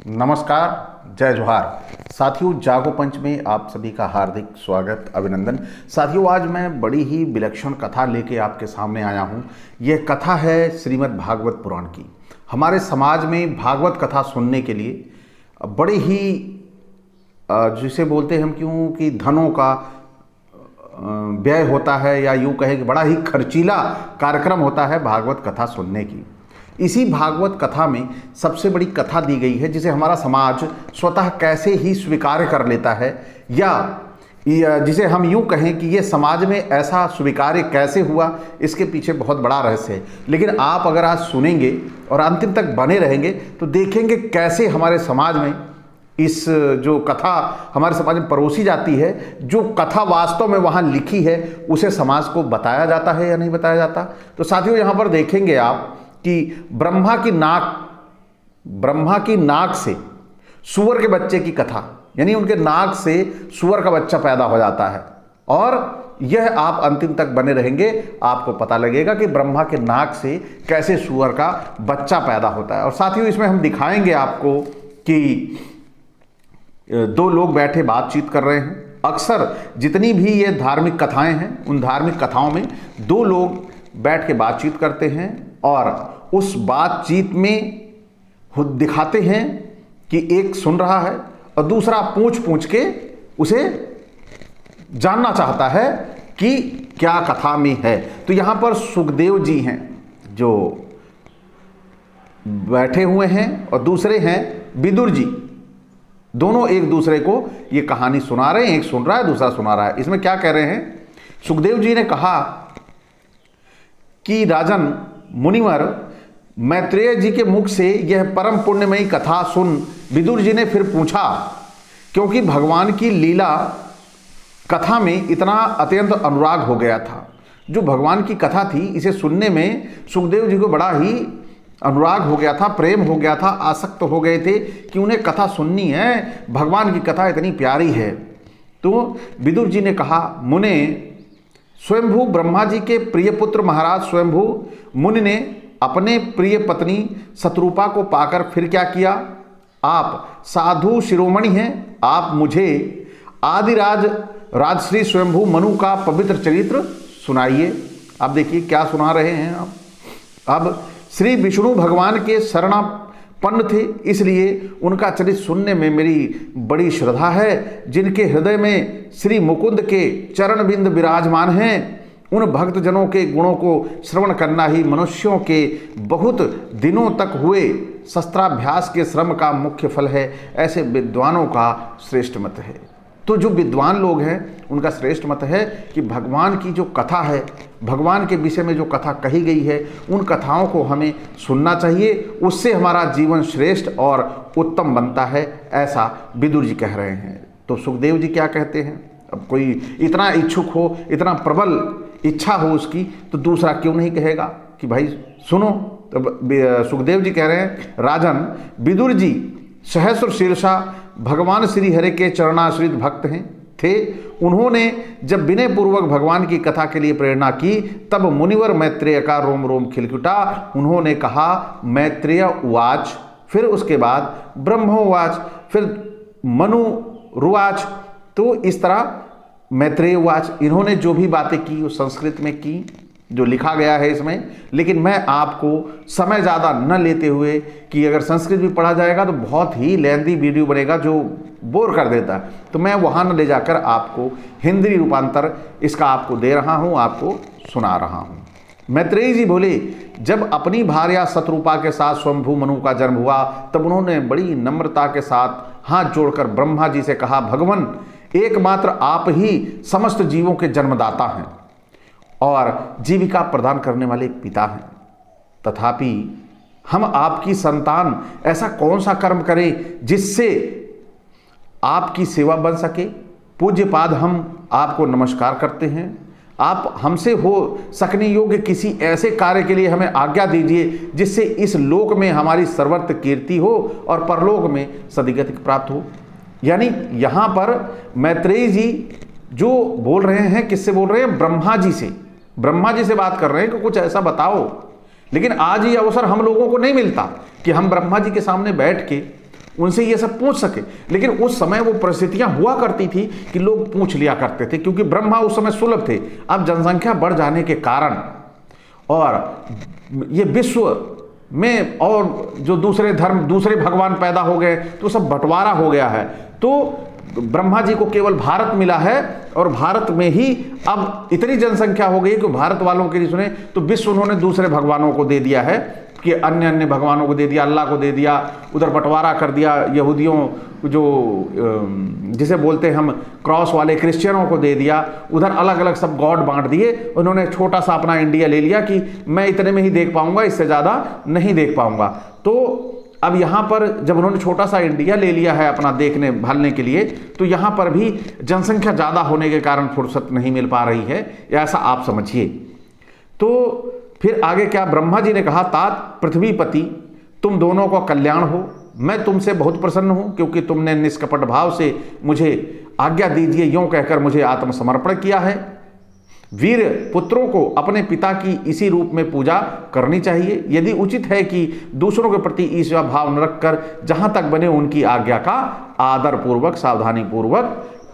नमस्कार, जय जोहार। साथियों, जागो पंच में आप सभी का हार्दिक स्वागत, अभिनंदन। साथियों, आज मैं बड़ी ही विलक्षण कथा लेके आपके सामने आया हूँ। यह कथा है श्रीमद् भागवत पुराण की। हमारे समाज में भागवत कथा सुनने के लिए बड़ी ही जिसे बोलते हैं हम क्यों कि धनों का व्यय होता है, या यूँ कहें कि बड़ा ही खर्चीला कार्यक्रम होता है भागवत कथा सुनने की। इसी भागवत कथा में सबसे बड़ी कथा दी गई है जिसे हमारा समाज स्वतः कैसे ही स्वीकार कर लेता है, या जिसे हम यूं कहें कि ये समाज में ऐसा स्वीकार्य कैसे हुआ, इसके पीछे बहुत बड़ा रहस्य है। लेकिन आप अगर आज सुनेंगे और अंतिम तक बने रहेंगे तो देखेंगे कैसे हमारे समाज में इस जो कथा हमारे समाज में परोसी जाती है, जो कथा वास्तव में वहाँ लिखी है, उसे समाज को बताया जाता है या नहीं बताया जाता। तो साथियों, यहाँ पर देखेंगे आप कि ब्रह्मा की नाक से सूअर के बच्चे की कथा, यानी उनके नाक से सूअर का बच्चा पैदा हो जाता है। और यह आप अंतिम तक बने रहेंगे, आपको पता लगेगा कि ब्रह्मा के नाक से कैसे सूअर का बच्चा पैदा होता है। और साथियों, इसमें हम दिखाएंगे आपको कि दो लोग बैठे बातचीत कर रहे हैं। अक्सर जितनी भी ये धार्मिक कथाएं हैं, उन धार्मिक कथाओं में दो लोग बैठ के बातचीत करते हैं और उस बातचीत में दिखाते हैं कि एक सुन रहा है और दूसरा पूछ पूछ के उसे जानना चाहता है कि क्या कथा में है। तो यहां पर सुखदेव जी हैं जो बैठे हुए हैं और दूसरे हैं विदुर जी। दोनों एक दूसरे को ये कहानी सुना रहे हैं, एक सुन रहा है, दूसरा सुना रहा है। इसमें क्या कह रहे हैं? सुखदेव जी ने कहा कि राजन मुनिवर, मैत्रेय जी के मुख से यह परम पुण्यमयी कथा सुन विदुर जी ने फिर पूछा, क्योंकि भगवान की लीला कथा में इतना अत्यंत अनुराग हो गया था। जो भगवान की कथा थी, इसे सुनने में सुखदेव जी को बड़ा ही अनुराग हो गया था, प्रेम हो गया था, आसक्त हो गए थे कि उन्हें कथा सुननी है, भगवान की कथा इतनी प्यारी है। तो विदुर जी ने कहा, मुने, स्वयंभू ब्रह्मा जी के प्रिय पुत्र महाराज स्वयंभू मुनि ने अपने प्रिय पत्नी शत्रुपा को पाकर फिर क्या किया? आप साधु शिरोमणि हैं, आप मुझे आदिराज राजश्री स्वयंभू मनु का पवित्र चरित्र सुनाइए। अब देखिए क्या सुना रहे हैं आप। अब श्री विष्णु भगवान के शरणापन्न थे, इसलिए उनका चरित्र सुनने में मेरी बड़ी श्रद्धा है। जिनके हृदय में श्री मुकुंद के चरण बिंद विराजमान हैं, उन भक्तजनों के गुणों को श्रवण करना ही मनुष्यों के बहुत दिनों तक हुए शस्त्राभ्यास के श्रम का मुख्य फल है। ऐसे विद्वानों का श्रेष्ठ मत है। तो जो विद्वान लोग हैं उनका श्रेष्ठ मत है कि भगवान की जो कथा है, भगवान के विषय में जो कथा कही गई है, उन कथाओं को हमें सुनना चाहिए। उससे हमारा जीवन श्रेष्ठ और उत्तम बनता है, ऐसा विदुर जी कह रहे हैं। तो सुखदेव जी क्या कहते हैं? अब कोई इतना इच्छुक हो, इतना प्रबल इच्छा हो उसकी, तो दूसरा क्यों नहीं कहेगा कि भाई सुनो। तो सुखदेव जी कह रहे हैं, राजन, विदुर जी सहस्र शीर्षा भगवान श्री हरि के चरणाश्रित भक्त हैं थे। उन्होंने जब विनय पूर्वक भगवान की कथा के लिए प्रेरणा की, तब मुनिवर मैत्रेय का रोम रोम खिलखिटा। उन्होंने कहा, मैत्रेय उवाच, फिर उसके बाद ब्रह्मोवाच, फिर मनु रुवाच। तो इस तरह मैत्रेय उवाच, इन्होंने जो भी बातें की वो संस्कृत में की, जो लिखा गया है इसमें। लेकिन मैं आपको समय ज़्यादा न लेते हुए, कि अगर संस्कृत भी पढ़ा जाएगा तो बहुत ही लेंदी वीडियो बनेगा जो बोर कर देता, तो मैं वहाँ न ले जाकर आपको हिंदी रूपांतर इसका आपको दे रहा हूँ, आपको सुना रहा हूँ। मैत्रेय जी बोले, जब अपनी भार्या शत्रुपा के साथ स्वयंभू मनु का जन्म हुआ, तब उन्होंने बड़ी नम्रता के साथ हाथ जोड़कर ब्रह्मा जी से कहा, भगवान, एकमात्र आप ही समस्त जीवों के जन्मदाता हैं और जीविका प्रदान करने वाले पिता हैं। तथापि हम आपकी संतान ऐसा कौन सा कर्म करें जिससे आपकी सेवा बन सके? पूज्यपाद, हम आपको नमस्कार करते हैं। आप हमसे हो सकने योग्य किसी ऐसे कार्य के लिए हमें आज्ञा दीजिए जिससे इस लोक में हमारी सर्वत्र कीर्ति हो और परलोक में सदगति प्राप्त हो। यानी यहाँ पर मैत्रेय जी जो बोल रहे हैं, किससे बोल रहे हैं? ब्रह्मा जी से। ब्रह्मा जी से बात कर रहे हैं कि कुछ ऐसा बताओ। लेकिन आज ये अवसर हम लोगों को नहीं मिलता कि हम ब्रह्मा जी के सामने बैठ के उनसे ये सब पूछ सके। लेकिन उस समय वो परिस्थितियां हुआ करती थी कि लोग पूछ लिया करते थे, क्योंकि ब्रह्मा उस समय सुलभ थे। अब जनसंख्या बढ़ जाने के कारण और ये विश्व में और जो दूसरे धर्म, दूसरे भगवान पैदा हो गए, तो सब बंटवारा हो गया है। तो ब्रह्मा जी को केवल भारत मिला है, और भारत में ही अब इतनी जनसंख्या हो गई कि भारत वालों के लिए सुने तो विश्व उन्होंने दूसरे भगवानों को दे दिया है, कि अन्य अन्य भगवानों को दे दिया, अल्लाह को दे दिया, उधर बंटवारा कर दिया, यहूदियों जो जिसे बोलते हैं हम क्रॉस वाले क्रिश्चियनों को दे दिया, उधर अलग अलग सब गॉड बांट दिए। उन्होंने छोटा सा अपना इंडिया ले लिया कि मैं इतने में ही देख पाऊंगा, इससे ज़्यादा नहीं देख पाऊंगा। तो अब यहाँ पर जब उन्होंने छोटा सा इंडिया ले लिया है अपना देखने भालने के लिए, तो यहाँ पर भी जनसंख्या ज़्यादा होने के कारण फुर्सत नहीं मिल पा रही है, ऐसा आप समझिए। तो फिर आगे क्या, ब्रह्मा जी ने कहा, तात पृथ्वीपति तुम दोनों का कल्याण हो, मैं तुमसे बहुत प्रसन्न हूं, क्योंकि तुमने निष्कपट भाव से मुझे आज्ञा दीजिए यूं कहकर मुझे आत्मसमर्पण किया है। वीर पुत्रों को अपने पिता की इसी रूप में पूजा करनी चाहिए। यदि उचित है कि दूसरों के प्रति ईर्ष्या भाव न रखकर जहां तक बने उनकी आज्ञा का आदर पूर्वक सावधानी पूर्वक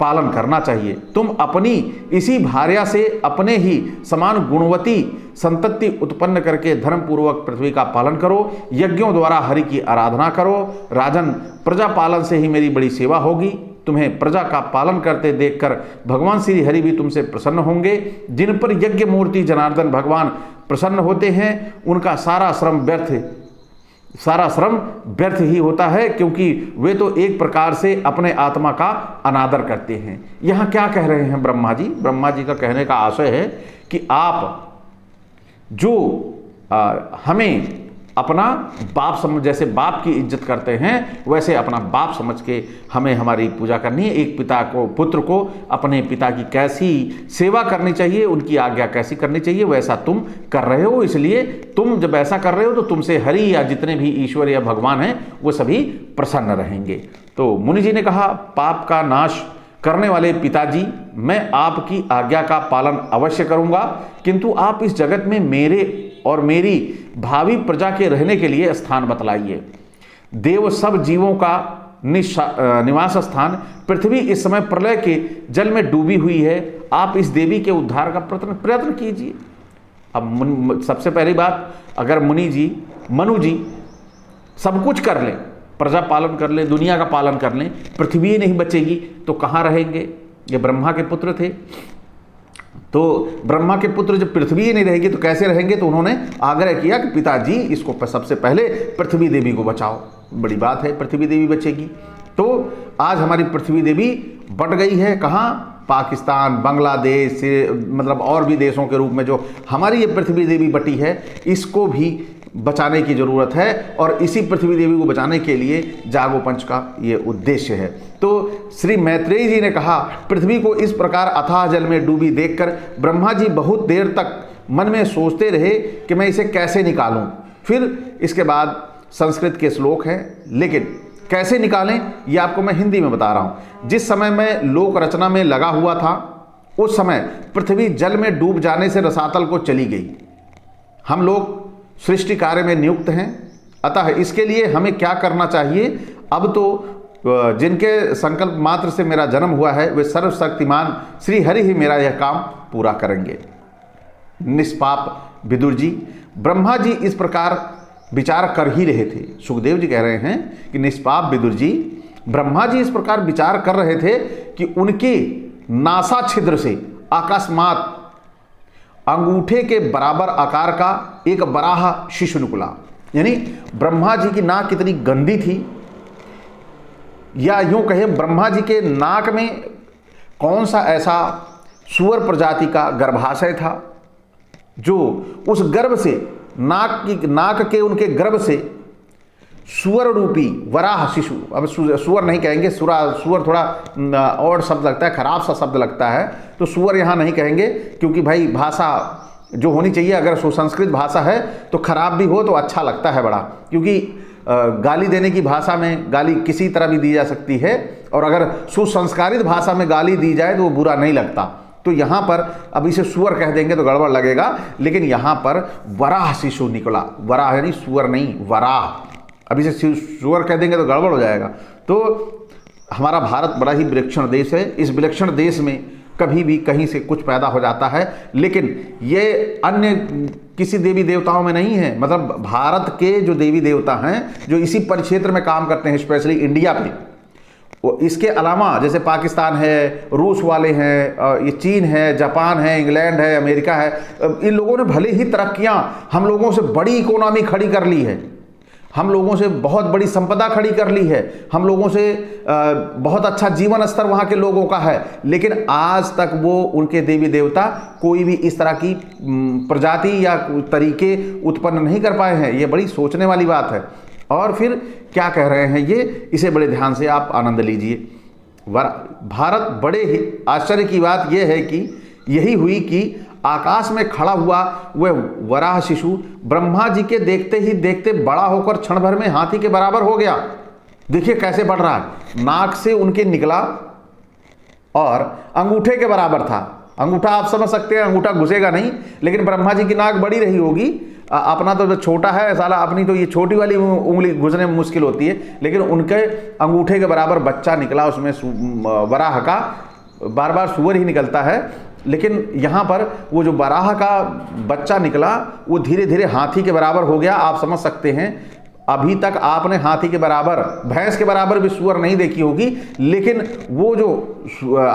पालन करना चाहिए। तुम अपनी इसी भार्या से अपने ही समान गुणवती संतति उत्पन्न करके धर्म पूर्वक पृथ्वी का पालन करो, यज्ञों द्वारा हरि की आराधना करो। राजन, प्रजा पालन से ही मेरी बड़ी सेवा होगी। तुम्हें प्रजा का पालन करते देखकर भगवान श्री हरि भी तुमसे प्रसन्न होंगे। जिन पर यज्ञ मूर्ति जनार्दन भगवान प्रसन्न होते हैं, उनका सारा श्रम व्यर्थ ही होता है, क्योंकि वे तो एक प्रकार से अपने आत्मा का अनादर करते हैं। यहाँ क्या कह रहे हैं ब्रह्मा जी? ब्रह्मा जी का कहने का आशय है कि आप जो हमें अपना बाप समझ, जैसे बाप की इज्जत करते हैं, वैसे अपना बाप समझ के हमें हमारी पूजा करनी है। एक पिता को, पुत्र को अपने पिता की कैसी सेवा करनी चाहिए, उनकी आज्ञा कैसी करनी चाहिए, वैसा तुम कर रहे हो। इसलिए तुम जब ऐसा कर रहे हो तो तुमसे हरि या जितने भी ईश्वर या भगवान हैं वो सभी प्रसन्न रहेंगे। तो मुनि जी ने कहा, पाप का नाश करने वाले पिताजी, मैं आपकी आज्ञा का पालन अवश्य करूंगा, किंतु आप इस जगत में मेरे और मेरी भावी प्रजा के रहने के लिए स्थान बतलाइए। देव सब जीवों का निवास स्थान पृथ्वी इस समय प्रलय के जल में डूबी हुई है। आप इस देवी के उद्धार का प्रयत्न कीजिए। अब सबसे पहली बात, अगर मनु जी सब कुछ कर लें, प्रजा पालन कर लें, दुनिया का पालन कर लें, पृथ्वी नहीं बचेगी तो कहाँ रहेंगे? ये ब्रह्मा के पुत्र थे, तो ब्रह्मा के पुत्र जब पृथ्वी ही नहीं रहेगी तो कैसे रहेंगे? तो उन्होंने आग्रह किया कि पिताजी इसको सबसे पहले पृथ्वी देवी को बचाओ। बड़ी बात है, पृथ्वी देवी बचेगी। तो आज हमारी पृथ्वी देवी बट गई है कहाँ? पाकिस्तान, बांग्लादेश, मतलब और भी देशों के रूप में जो हमारी ये पृथ्वी देवी बटी है, इसको भी बचाने की जरूरत है। और इसी पृथ्वी देवी को बचाने के लिए जागो पंच का ये उद्देश्य है। तो श्री मैत्रेयी जी ने कहा, पृथ्वी को इस प्रकार अथाह जल में डूबी देखकर ब्रह्मा जी बहुत देर तक मन में सोचते रहे कि मैं इसे कैसे निकालूं। फिर इसके बाद संस्कृत के श्लोक हैं, लेकिन कैसे निकालें ये आपको मैं हिंदी में बता रहा हूं। जिस समय मैं लोक रचना में लगा हुआ था, उस समय पृथ्वी जल में डूब जाने से रसातल को चली गई। हम लोग सृष्टि कार्य में नियुक्त हैं, अतः इसके लिए हमें क्या करना चाहिए? अब तो जिनके संकल्प मात्र से मेरा जन्म हुआ है, वे सर्वशक्तिमान श्री हरि ही मेरा यह काम पूरा करेंगे। निष्पाप विदुर जी, ब्रह्मा जी इस प्रकार विचार कर ही रहे थे। सुखदेव जी कह रहे हैं कि निष्पाप विदुर जी, ब्रह्मा जी इस प्रकार विचार कर रहे थे कि उनके नासा छिद्र से अकस्मात अंगूठे के बराबर आकार का एक बराह शिशु निकला। यानी ब्रह्मा जी की नाक कितनी गंदी थी, या यूं कहे ब्रह्मा जी के नाक में कौन सा ऐसा सुअर प्रजाति का गर्भाशय था जो उस गर्भ से नाक के उनके गर्भ से सुअर रूपी वराह शिशु, अब सुअर नहीं कहेंगे, सुअर थोड़ा और शब्द लगता है, खराब सा शब्द लगता है, तो सुअर यहाँ नहीं कहेंगे, क्योंकि भाई भाषा जो होनी चाहिए, अगर सुसंस्कृत भाषा है तो खराब भी हो तो अच्छा लगता है बड़ा, क्योंकि गाली देने की भाषा में गाली किसी तरह भी दी जा सकती है, और अगर सुसंस्कारित भाषा में गाली दी जाए तो वो बुरा नहीं लगता। तो यहाँ पर अब इसे सुअर कह देंगे तो गड़बड़ लगेगा, लेकिन यहाँ पर वराह शिशु निकला। वराह यानी सुअर नहीं, वराह, अभी से सुअर कह देंगे तो गड़बड़ हो जाएगा। तो हमारा भारत बड़ा ही विलक्षण देश है। इस विलक्षण देश में कभी भी कहीं से कुछ पैदा हो जाता है, लेकिन ये अन्य किसी देवी देवताओं में नहीं है। मतलब भारत के जो देवी देवता हैं जो इसी परिक्षेत्र में काम करते हैं, स्पेशली इंडिया पे, वो इसके अलावा जैसे पाकिस्तान है, रूस वाले हैं, ये चीन है, जापान है, इंग्लैंड है, अमेरिका है, इन लोगों ने भले ही तरक्कियां हम लोगों से बड़ी इकोनॉमी खड़ी कर ली है, हम लोगों से बहुत बड़ी संपदा खड़ी कर ली है, हम लोगों से बहुत अच्छा जीवन स्तर वहाँ के लोगों का है, लेकिन आज तक वो उनके देवी देवता कोई भी इस तरह की प्रजाति या तरीके उत्पन्न नहीं कर पाए हैं। ये बड़ी सोचने वाली बात है। और फिर क्या कह रहे हैं ये, इसे बड़े ध्यान से आप आनंद लीजिए। भारत बड़े ही आश्चर्य की बात यह है कि यही हुई कि आकाश में खड़ा हुआ वह वराह शिशु ब्रह्मा जी के देखते ही देखते बड़ा होकर क्षण भर में हाथी के बराबर हो गया। देखिए कैसे बढ़ रहा है, नाक से उनके निकला और अंगूठे के बराबर था। अंगूठा आप समझ सकते हैं, अंगूठा घुसेगा नहीं, लेकिन ब्रह्मा जी की नाक बड़ी रही होगी। अपना तो जो छोटा है साला, अपनी तो ये छोटी वाली उंगली घुसने में मुश्किल होती है, लेकिन उनके अंगूठे के बराबर बच्चा निकला उसमें वराह का। बार बार सुअर ही निकलता है, लेकिन यहाँ पर वो जो वराह का बच्चा निकला वो धीरे धीरे हाथी के बराबर हो गया। आप समझ सकते हैं, अभी तक आपने हाथी के बराबर, भैंस के बराबर भी सुअर नहीं देखी होगी, लेकिन वो जो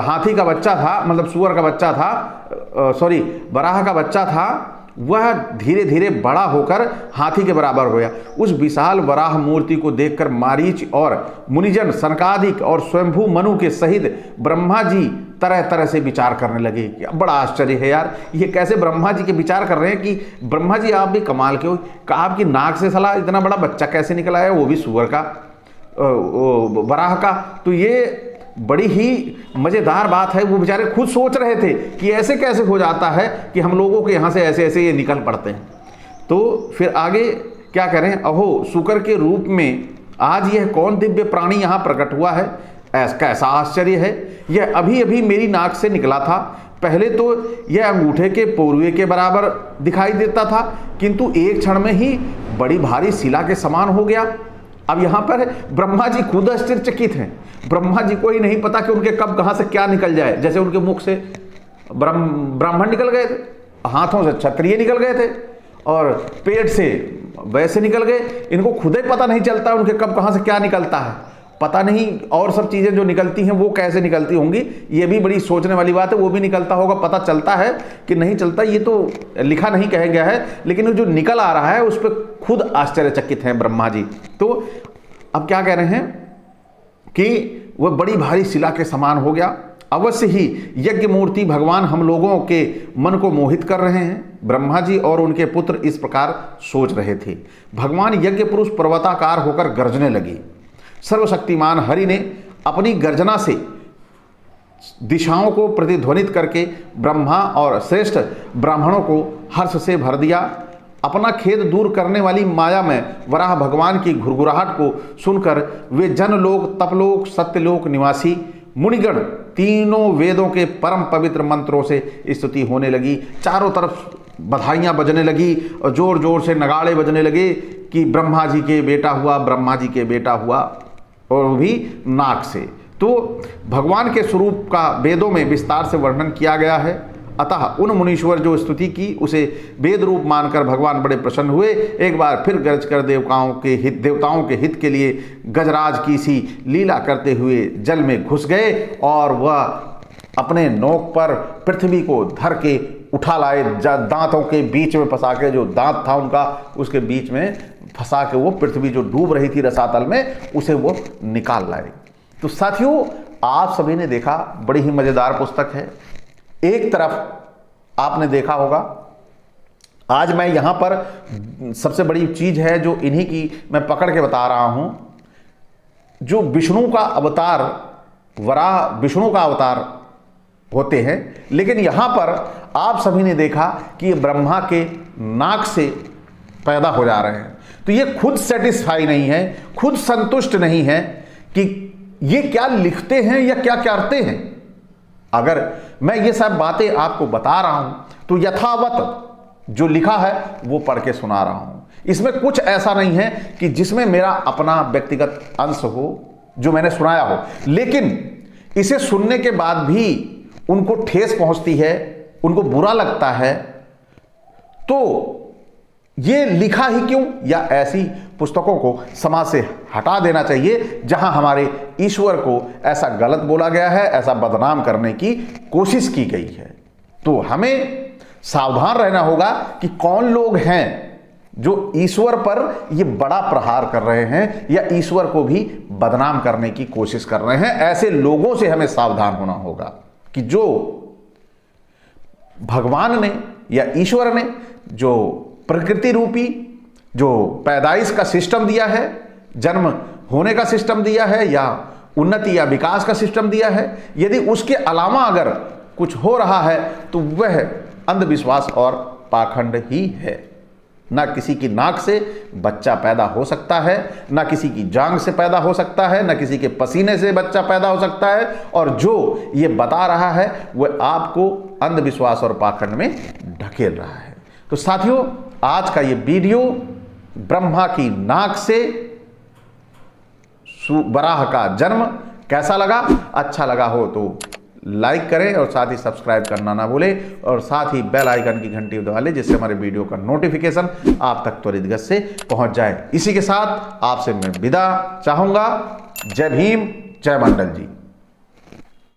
हाथी का बच्चा था, मतलब सुअर का बच्चा था, सॉरी वराह का बच्चा था, वह धीरे धीरे बड़ा होकर हाथी के बराबर हो गया। उस विशाल वराह मूर्ति को देखकर मारीच और मुनिजन, सनकादिक और स्वयंभू मनु के सहित ब्रह्मा जी तरह तरह से विचार करने लगे। बड़ा आश्चर्य है यार, ये कैसे ब्रह्मा जी के विचार कर रहे हैं कि ब्रह्मा जी आप भी कमाल के हो, आपकी नाक से साला इतना बड़ा बच्चा कैसे निकला है, वो भी सुअर का, वराह का। तो ये बड़ी ही मज़ेदार बात है। वो बेचारे खुद सोच रहे थे कि ऐसे कैसे हो जाता है कि हम लोगों के यहाँ से ऐसे ऐसे ये निकल पड़ते हैं। तो फिर आगे क्या कह रहे हैं, अहो शुकर के रूप में आज यह कौन दिव्य प्राणी यहाँ प्रकट हुआ है, कैसा आश्चर्य है। यह अभी अभी मेरी नाक से निकला था। पहले तो यह अंगूठे के पोरुए के बराबर दिखाई देता था, किंतु एक क्षण में ही बड़ी भारी शिला के समान हो गया। अब यहाँ पर ब्रह्मा जी खुद आश्चर्यचकित हैं। ब्रह्मा जी को ही नहीं पता कि उनके कब कहाँ से क्या निकल जाए। जैसे उनके मुख से ब्राह्मण निकल गए थे, हाथों से क्षत्रिय निकल गए थे, और पेट से वैसे निकल गए। इनको खुद ही पता नहीं चलता उनके कब कहाँ से क्या निकलता है, पता नहीं। और सब चीज़ें जो निकलती हैं वो कैसे निकलती होंगी, ये भी बड़ी सोचने वाली बात है। वो भी निकलता होगा, पता चलता है कि नहीं चलता, ये तो लिखा नहीं कहा गया है, लेकिन जो निकल आ रहा है उस पर खुद आश्चर्यचकित हैं ब्रह्मा जी। तो अब क्या कह रहे हैं कि वह बड़ी भारी शिला के समान हो गया। अवश्य ही यज्ञ मूर्ति भगवान हम लोगों के मन को मोहित कर रहे हैं। ब्रह्मा जी और उनके पुत्र इस प्रकार सोच रहे थे। भगवान यज्ञ पुरुष पर्वताकार होकर गर्जने लगे। सर्वशक्तिमान हरि ने अपनी गर्जना से दिशाओं को प्रतिध्वनित करके ब्रह्मा और श्रेष्ठ ब्राह्मणों को हर्ष से भर दिया। अपना खेद दूर करने वाली माया में वराह भगवान की घुरघुराहट को सुनकर वे जनलोक, तपलोक, सत्यलोक निवासी मुनिगण तीनों वेदों के परम पवित्र मंत्रों से स्तुति होने लगी। चारों तरफ बधाइयाँ बजने लगी और जोर जोर से नगाड़े बजने लगे कि ब्रह्मा जी के बेटा हुआ, ब्रह्मा जी के बेटा हुआ, और वो भी नाक से। तो भगवान के स्वरूप का वेदों में विस्तार से वर्णन किया गया है। अतः उन मुनीश्वर जो स्तुति की उसे वेद रूप मानकर भगवान बड़े प्रसन्न हुए। एक बार फिर गरज कर देवताओं के हित के लिए गजराज की सी लीला करते हुए जल में घुस गए, और वह अपने नोक पर पृथ्वी को धर के उठा लाए। दांतों के बीच में फंसा के, जो दांत था उनका उसके बीच में फंसा के वो पृथ्वी जो डूब रही थी रसातल में, उसे वो निकाल लाए। तो साथियों, आप सभी ने देखा, बड़ी ही मजेदार पुस्तक है। एक तरफ आपने देखा होगा, आज मैं यहां पर सबसे बड़ी चीज है जो इन्हीं की मैं पकड़ के बता रहा हूं, जो विष्णु का अवतार, वराह विष्णु का अवतार होते हैं, लेकिन यहां पर आप सभी ने देखा कि ये ब्रह्मा के नाक से पैदा हो जा रहे हैं। तो ये खुद सेटिस्फाई नहीं है, खुद संतुष्ट नहीं है कि ये क्या लिखते हैं या क्या करते हैं। अगर मैं ये सब बातें आपको बता रहा हूं तो यथावत जो लिखा है वो पढ़ के सुना रहा हूं। इसमें कुछ ऐसा नहीं है कि जिसमें मेरा अपना व्यक्तिगत अंश हो जो मैंने सुनाया हो, लेकिन इसे सुनने के बाद भी उनको ठेस पहुंचती है, उनको बुरा लगता है, तो ये लिखा ही क्यों, या ऐसी पुस्तकों को समाज से हटा देना चाहिए जहां हमारे ईश्वर को ऐसा गलत बोला गया है, ऐसा बदनाम करने की कोशिश की गई है। तो हमें सावधान रहना होगा कि कौन लोग हैं जो ईश्वर पर ये बड़ा प्रहार कर रहे हैं या ईश्वर को भी बदनाम करने की कोशिश कर रहे हैं। ऐसे लोगों से हमें सावधान होना होगा कि जो भगवान ने या ईश्वर ने जो प्रकृति रूपी जो पैदाइश का सिस्टम दिया है, जन्म होने का सिस्टम दिया है या उन्नति या विकास का सिस्टम दिया है, यदि उसके अलावा अगर कुछ हो रहा है तो वह अंधविश्वास और पाखंड ही है। ना किसी की नाक से बच्चा पैदा हो सकता है, ना किसी की जांग से पैदा हो सकता है, ना किसी के पसीने से बच्चा पैदा हो सकता है, और जो ये बता रहा है वह आपको अंधविश्वास और पाखंड में ढकेल रहा है। तो साथियों, आज का ये वीडियो ब्रह्मा की नाक से वराह का जन्म कैसा लगा? अच्छा लगा हो तो लाइक करें और साथ ही सब्सक्राइब करना ना भूलें, और साथ ही बेल आइकन की घंटी दबा लें जिससे हमारे वीडियो का नोटिफिकेशन आप तक त्वरित गति से पहुंच जाए। इसी के साथ आपसे मैं विदा चाहूंगा। जय भीम, जय मंडल जी।